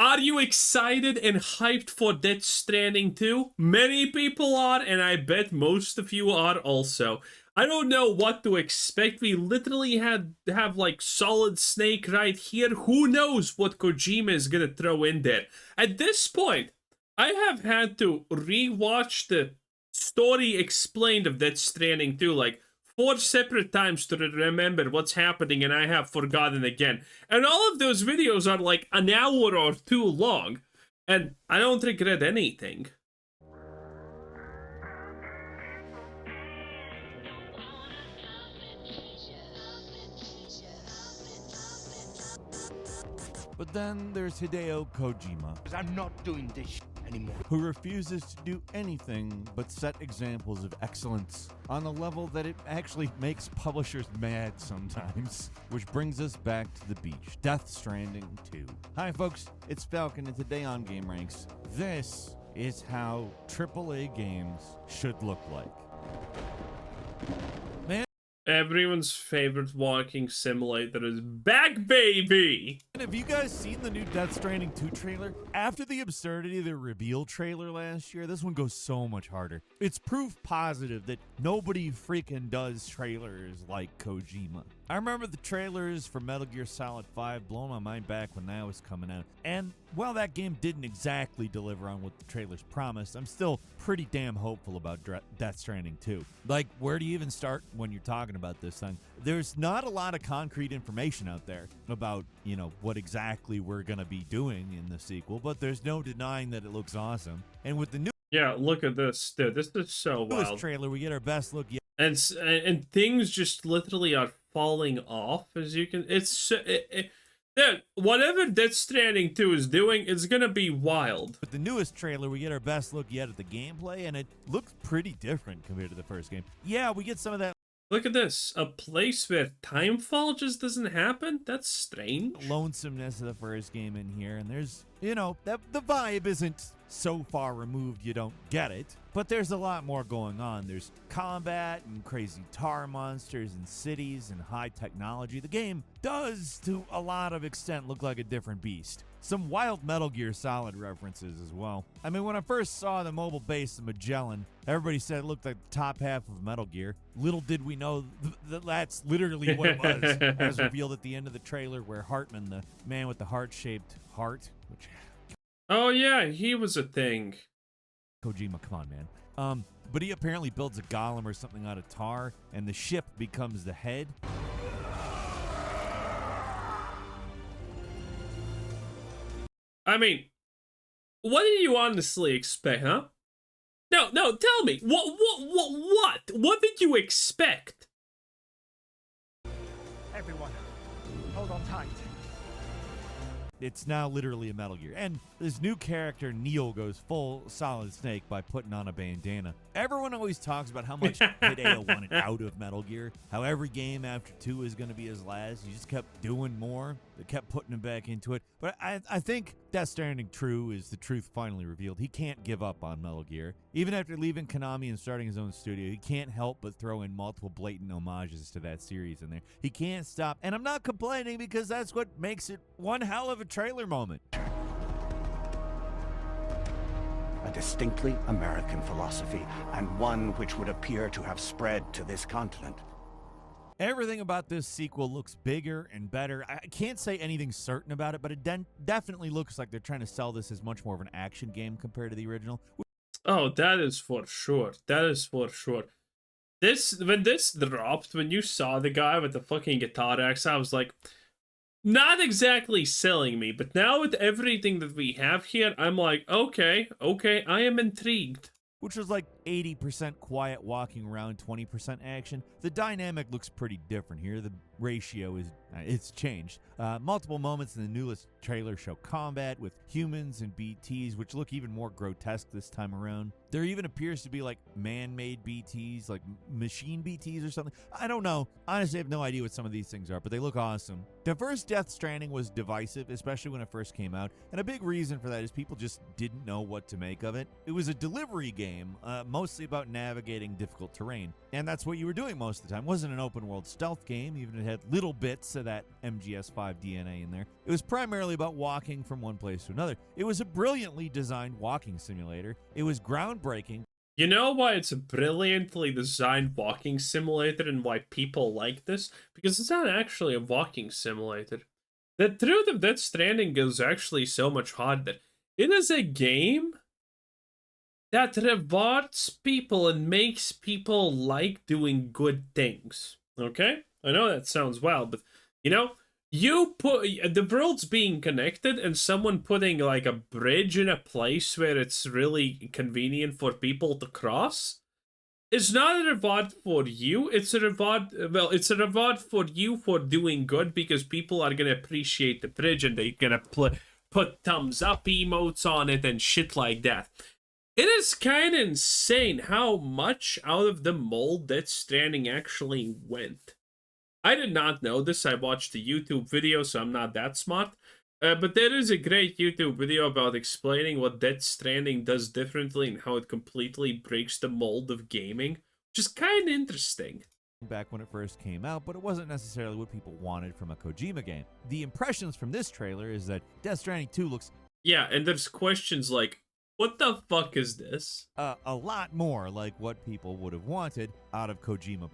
Are you excited and hyped for Death Stranding 2? Many people are, and I bet most of you are also. I don't know what to expect. We literally have like Solid Snake right here. Who knows what Kojima is gonna throw in there? At this point, I have had to rewatch the story explained of Death Stranding 2 like 4 separate times to remember what's happening, and I have forgotten again. And all of those videos are like an hour or two long, and I don't regret anything. But then there's Hideo Kojima, Because I'm not doing this anymore. who refuses to do anything but set examples of excellence on a level that it actually makes publishers mad sometimes. Which brings us back to the beach. Death Stranding 2. Hi folks, it's Falcon, and today on Game Ranks, this is how AAA games should look like. Everyone's favorite walking simulator is back, baby! And have you guys seen the new Death Stranding 2 trailer? After the absurdity of the reveal trailer last year, this one goes so much harder. It's proof positive that nobody freaking does trailers like Kojima. I remember the trailers for Metal Gear Solid 5 blowing my mind back when that was coming out. And while that game didn't exactly deliver on what the trailers promised, I'm still pretty damn hopeful about Death Stranding 2. Like, where do you even start when you're talking about this thing? There's not a lot of concrete information out there about, you know, what exactly we're going to be doing in the sequel, but there's no denying that it looks awesome. And with the Yeah, look at this, dude. This is so newest wild. trailer, we get our best look yet. And things just literally are falling off, as you can. Dude, whatever Death Stranding 2 is doing, it's gonna be wild. With the newest trailer, we get our best look yet at the gameplay, and it looks pretty different compared to the first game. Yeah, we get some of that Look at this. A place where timefall just doesn't happen? That's strange. lonesomeness of the first game in here, and there's, you know, the vibe isn't so far removed you don't get it, but there's a lot more going on. There's combat and crazy tar monsters and cities and high technology. The game does, to a lot of extent, look like a different beast. Some wild Metal Gear Solid references as well. I mean, when I first saw the mobile base of Magellan, everybody said it looked like the top half of Metal Gear. Little did we know that that's literally what it was, as revealed at the end of the trailer, where Hartman, the man with the heart-shaped heart, which Oh yeah, he was a thing. Kojima, come on, man. But he apparently builds a golem or something out of tar, and the ship becomes the head. I mean, what did you honestly expect, huh? No, tell me. What did you expect? Everyone, hold on tight. It's now literally a Metal Gear. And this new character, Neil, goes full Solid Snake by putting on a bandana. Everyone always talks about how much Hideo wanted out of Metal Gear, how every game after 2 is going to be his last. He just kept doing more. They kept putting him back into it. But I think Death Stranding True is the truth finally revealed. He can't give up on Metal Gear. Even after leaving Konami and starting his own studio, he can't help but throw in multiple blatant homages to that series in there. He can't stop. And I'm not complaining, because that's what makes it one hell of a trailer moment. A distinctly American philosophy, and one which would appear to have spread to this continent. Everything about this sequel looks bigger and better. I can't say anything certain about it, but it definitely looks like they're trying to sell this as much more of an action game compared to the original. Oh, that is for sure. That is for sure. When this dropped, when you saw the guy with the fucking guitar axe, I was like, not exactly selling me, but now with everything that we have here, I'm like, okay, I am intrigued. Which was like 80% quiet walking around, 20% action. The dynamic looks pretty different here. The ratio is it's changed. Multiple moments in the newest trailer show combat with humans and BTs, which look even more grotesque this time around. There even appears to be like man-made BTs, like machine BTs or something. I don't know. Honestly, I have no idea what some of these things are, but they look awesome. The first Death Stranding was divisive, especially when it first came out, and a big reason for that is people just didn't know what to make of it. It was a delivery game, mostly about navigating difficult terrain. And that's what you were doing most of the time. It wasn't an open world stealth game, even it had little bits of that MGS5 DNA in there. It was primarily about walking from one place to another. It was a brilliantly designed walking simulator. It was groundbreaking. You know why it's a brilliantly designed walking simulator and why people like this? Because it's not actually a walking simulator. The truth of Death Stranding is actually so much harder. It is a game that rewards people and makes people like doing good things. Okay? I know that sounds wild, but you know, you put the world's being connected and someone putting like a bridge in a place where it's really convenient for people to cross is not a reward for you. It's a reward, well, it's a reward for you for doing good because people are gonna appreciate the bridge and they're gonna put thumbs up emotes on it and shit like that. It is kind of insane how much out of the mold Death Stranding actually went. I did not know this. I watched the YouTube video, so I'm not that smart. But there is a great YouTube video about explaining what Death Stranding does differently and how it completely breaks the mold of gaming, which is kind of interesting. Back when it first came out, but it wasn't necessarily what people wanted from a Kojima game. The impressions from this trailer is that Death Stranding 2 looks Yeah, and there's questions like, what the fuck is this? a lot more like what people would have wanted out of Kojima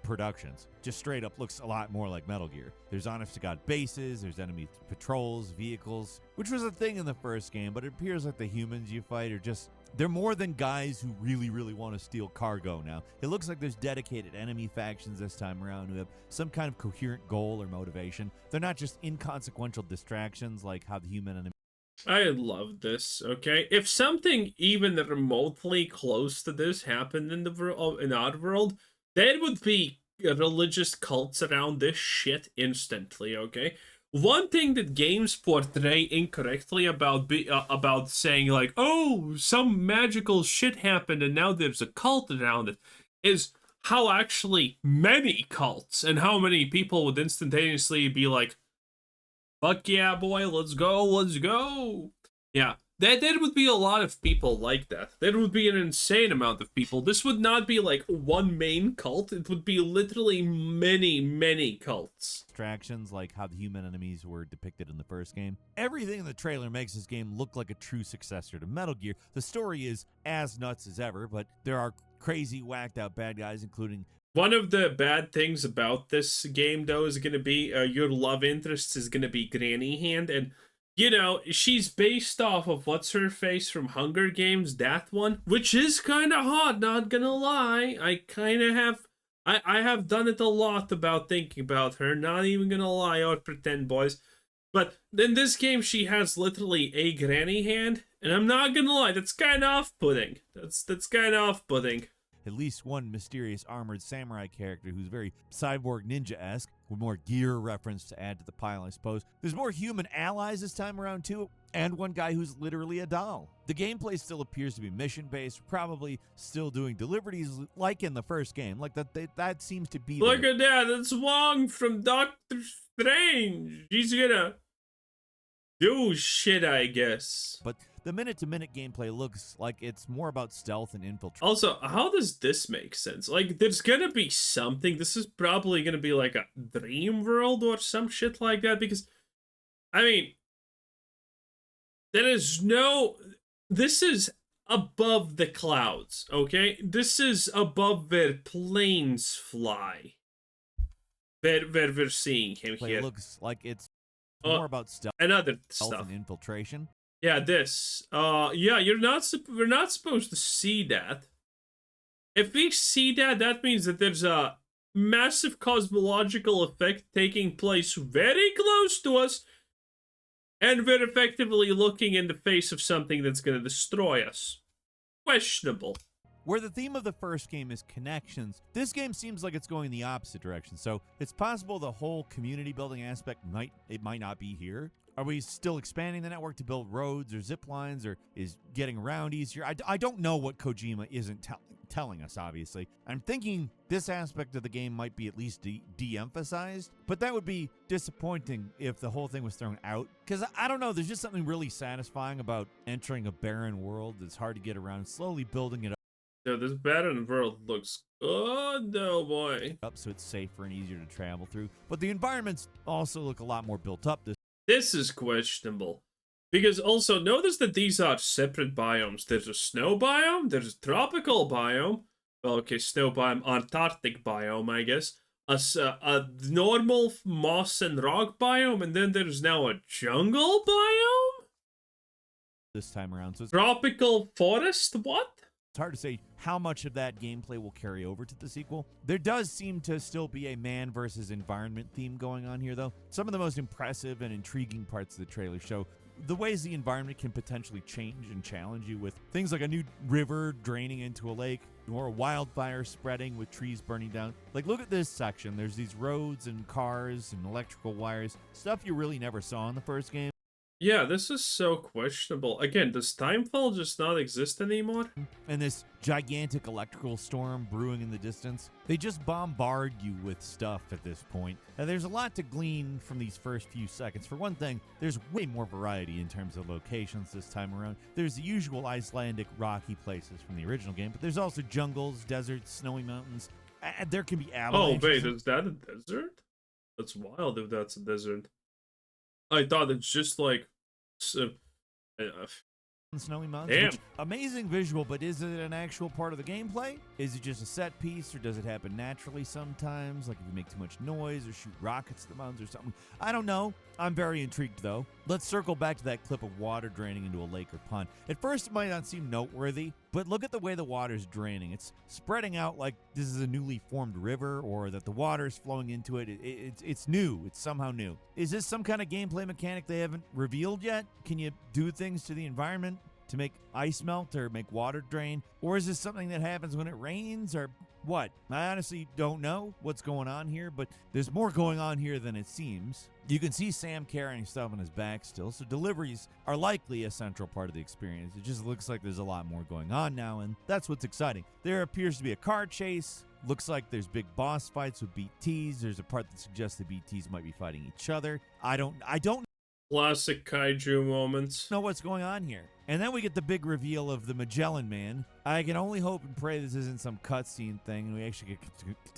productions. Just straight up looks a lot more like Metal Gear. There's honest-to-God bases, there's enemy patrols, vehicles, which was a thing in the first game, but it appears like the humans you fight are just... They're more than guys who really want to steal cargo now. It looks like there's dedicated enemy factions this time around who have some kind of coherent goal or motivation. They're not just inconsequential distractions like how the human enemy... I love this, okay? If something even remotely close to this happened in our world, there would be religious cults around this shit instantly, okay? One thing that games portray incorrectly about saying like, oh, some magical shit happened and now there's a cult around it, is how actually many cults and how many people would instantaneously be like, fuck yeah, boy, let's go. Yeah, there would be a lot of people like that. There would be an insane amount of people. This would not be like one main cult. It would be literally many cults. Distractions like how the human enemies were depicted in the first game. Everything in the trailer makes this game look like a true successor to Metal Gear. The story is as nuts as ever, but there are crazy, whacked out bad guys, including... One of the bad things about this game, though, is going to be your love interest is going to be Granny Hand. And, you know, she's based off of What's-Her-Face from Hunger Games, that one, which is kind of hot, not going to lie. I kind of have... I have done it a lot about thinking about her, not even going to lie or pretend, boys. But in this game, she has literally a Granny Hand, and I'm not going to lie, that's kind of off-putting. That's kind of off-putting. At least one mysterious armored samurai character who's very cyborg ninja-esque, with more gear reference to add to the pile, I suppose. There's more human allies this time around, too, and one guy who's literally a doll. The gameplay still appears to be mission-based, probably still doing deliveries like in the first game. Like, that seems to be... Look at that, it's Wong from Doctor Strange. He's gonna do shit, I guess. But the minute-to-minute gameplay looks like it's more about stealth and infiltration. Also, how does this make sense? Like, there's gonna be something. This is probably gonna be like a dream world or some shit like that, because, I mean, there is no... This is above the clouds, okay? This is above where planes fly. Where we're seeing him here. It looks like it's more about stealth and other stuff. And infiltration. Yeah, this. Yeah, we're not supposed to see that. If we see that, that means that there's a massive cosmological effect taking place very close to us, and we're effectively looking in the face of something that's going to destroy us. Questionable. Where the theme of the first game is connections, this game seems like it's going the opposite direction. So it's possible the whole community building aspect might not be here. Are we still expanding the network to build roads or zip lines, or is getting around easier? I don't know what Kojima isn't telling us, obviously. I'm thinking this aspect of the game might be at least de-emphasized, but that would be disappointing if the whole thing was thrown out. Because I don't know, there's just something really satisfying about entering a barren world that's hard to get around, slowly building it up. Yo, this barren world looks good, though, boy. up so it's safer and easier to travel through. But the environments also look a lot more built up This is questionable. Because also, notice that these are separate biomes. There's a snow biome, there's a tropical biome. Well, okay, snow biome, Antarctic biome, I guess. A normal moss and rock biome, and then there's now a jungle biome? this time around. So it's Tropical forest? What? hard to say how much of that gameplay will carry over to the sequel. There does seem to still be a man versus environment theme going on here, though. Some of the most impressive and intriguing parts of the trailer show the ways the environment can potentially change and challenge you, with things like a new river draining into a lake or a wildfire spreading with trees burning down. Like, look at this section. There's these roads and cars and electrical wires, stuff you really never saw in the first game. Yeah, this is so questionable. Again, does Timefall just not exist anymore? And this gigantic electrical storm brewing in the distance. They just bombard you with stuff at this point. Now, there's a lot to glean from these first few seconds. For one thing, there's way more variety in terms of locations this time around. There's the usual Icelandic rocky places from the original game, but there's also jungles, deserts, snowy mountains. There can be Oh, avalanches. wait, is that a desert? That's wild if that's a desert. I thought it's just like... Snowy mountains. Damn. Which, amazing visual, but is it an actual part of the gameplay? Is it just a set piece, or does it happen naturally sometimes? Like if you make too much noise or shoot rockets at the mountains or something? I don't know. I'm very intrigued, though. Let's circle back to that clip of water draining into a lake or pond. At first, it might not seem noteworthy, but look at the way the water's draining. It's spreading out like this is a newly formed river, or that the water's flowing into it. It's new. It's somehow new. Is this some kind of gameplay mechanic they haven't revealed yet? Can you do things to the environment to make ice melt or make water drain? Or is this something that happens when it rains, or what? I honestly don't know what's going on here, but there's more going on here than it seems. You can see Sam carrying stuff on his back still, so deliveries are likely a central part of the experience. It just looks like there's a lot more going on now, and that's what's exciting. There appears to be a car chase. Looks like there's big boss fights with BTs. There's a part that suggests the BTs might be fighting each other. I don't Classic kaiju moments. know what's going on here. And then we get the big reveal of the Magellan Man. I can only hope and pray this isn't some cutscene thing and we actually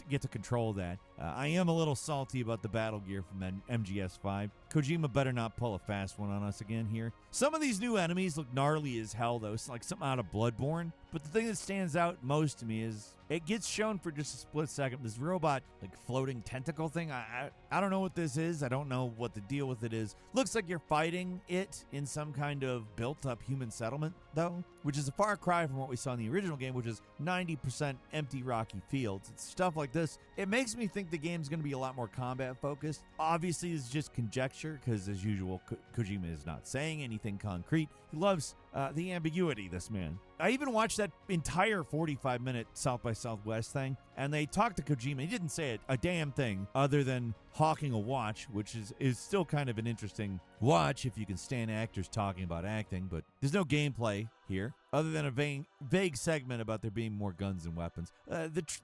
get to control that. I am a little salty about the battle gear from MGS5. Kojima better not pull a fast one on us again here. Some of these new enemies look gnarly as hell, though. It's like something out of Bloodborne. But the thing that stands out most to me is it gets shown for just a split second. This robot, like, floating tentacle thing. I don't know what this is. I don't know what the deal with it is. Looks like you're fighting it in some kind of built-up human settlement, though, which is a far cry from what we saw in the original game, which is 90% empty rocky fields. It's stuff like this. It makes me think the game's going to be a lot more combat-focused. Obviously, it's just conjecture, because as usual, Kojima is not saying anything concrete. He loves the ambiguity, this man. I even watched that entire 45-minute South by Southwest thing, and they talked to Kojima. He didn't say a damn thing other than hawking a watch, which is still kind of an interesting watch if you can stand actors talking about acting, but there's no gameplay here other than a vague segment about there being more guns and weapons.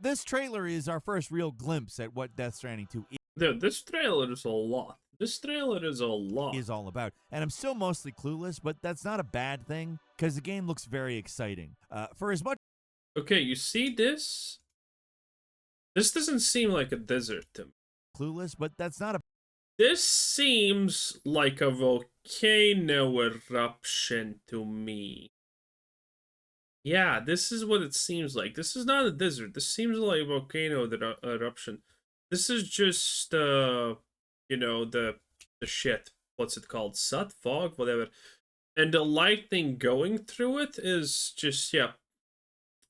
This trailer is our first real glimpse at what Death Stranding 2 Dude, this trailer is a lot. This trailer is a lot. is all about. And I'm still mostly clueless, but that's not a bad thing, because the game looks very exciting. For as much Okay, you see this? This doesn't seem like a desert to me. clueless, but that's not a This seems like a volcano eruption to me. Yeah, this is what it seems like. This is not a desert. This seems like a volcano eruption. This is just, you know, the shit. What's it called? Sut? Fog? Whatever. And the lightning going through it is just, yeah.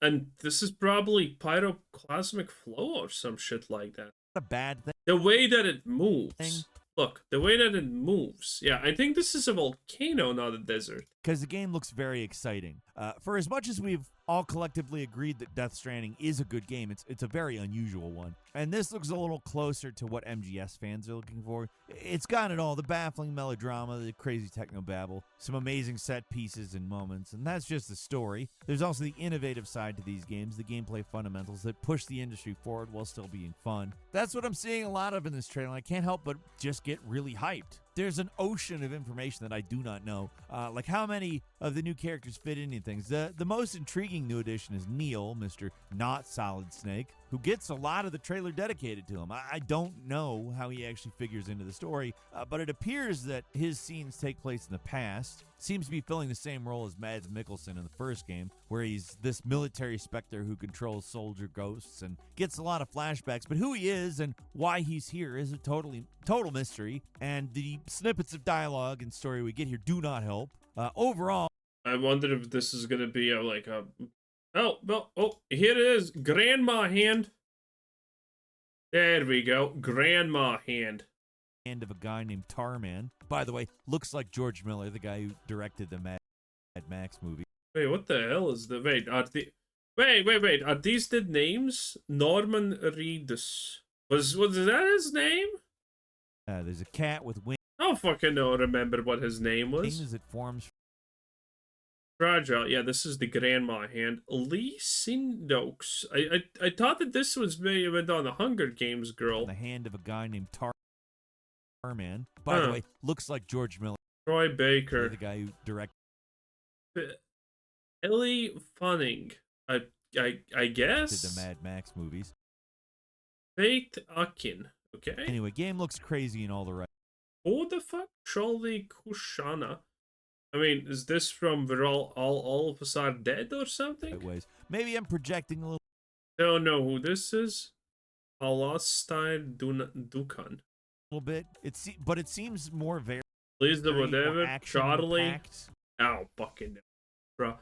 And this is probably pyroclasmic flow or some shit like that. bad thing. The way that it moves. Thing. Look, the way that it moves. Yeah, I think this is a volcano, not a desert. Because the game looks very exciting. For as much as we've all collectively agreed that Death Stranding is a good game, it's a very unusual one. And this looks a little closer to what MGS fans are looking for. It's got it all, the baffling melodrama, the crazy technobabble, some amazing set pieces and moments, and that's just the story. There's also the innovative side to these games, the gameplay fundamentals that push the industry forward while still being fun. That's what I'm seeing a lot of in this trailer. I can't help but just get really hyped. There's an ocean of information that I do not know. Like how many of the new characters fit into things. The most intriguing new addition is Neil, Mr. Not Solid Snake, who gets a lot of the trailer dedicated to him. I don't know how he actually figures into the story, but it appears that his scenes take place in the past. Seems to be filling the same role as Mads Mikkelsen in the first game, where he's this military specter who controls soldier ghosts and gets a lot of flashbacks. But who he is and why he's here is a total mystery, and the snippets of dialogue and story we get here do not help. Overall, I wonder if this is gonna be oh, here it is, Grandma Hand. There we go, Grandma Hand. Hand of a guy named Tarman. By the way, looks like George Miller, the guy who directed the Mad Max movie. Wait, what the hell is the wait? Are these the names? Norman Reedus. Was that his name? There's a cat with wings. I don't fucking remember what his name was. As it forms. Fragile. Yeah, this is the Grandma Hand. Lee Sin-Nox. I thought that this was maybe on the Hunger Games girl. The hand of a guy named Tarman. By the way, looks like George Miller. Troy Baker. The guy who directed. Ellie Funning. I guess. The Mad Max movies. Faith Akin. Okay. Anyway, game looks crazy in all the right. Who the fuck? Charlie Kushana. I mean, is this from We're all of us are dead or something? Ways. Maybe I'm projecting a little. Don't know who this is. Alastine Dukan. A little bit. But it seems more very. Please the whatever. Charlie. Oh, fucking bro.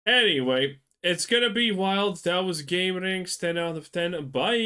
Anyway, it's gonna be wild. That was Game Rings 10 out of 10. Bye.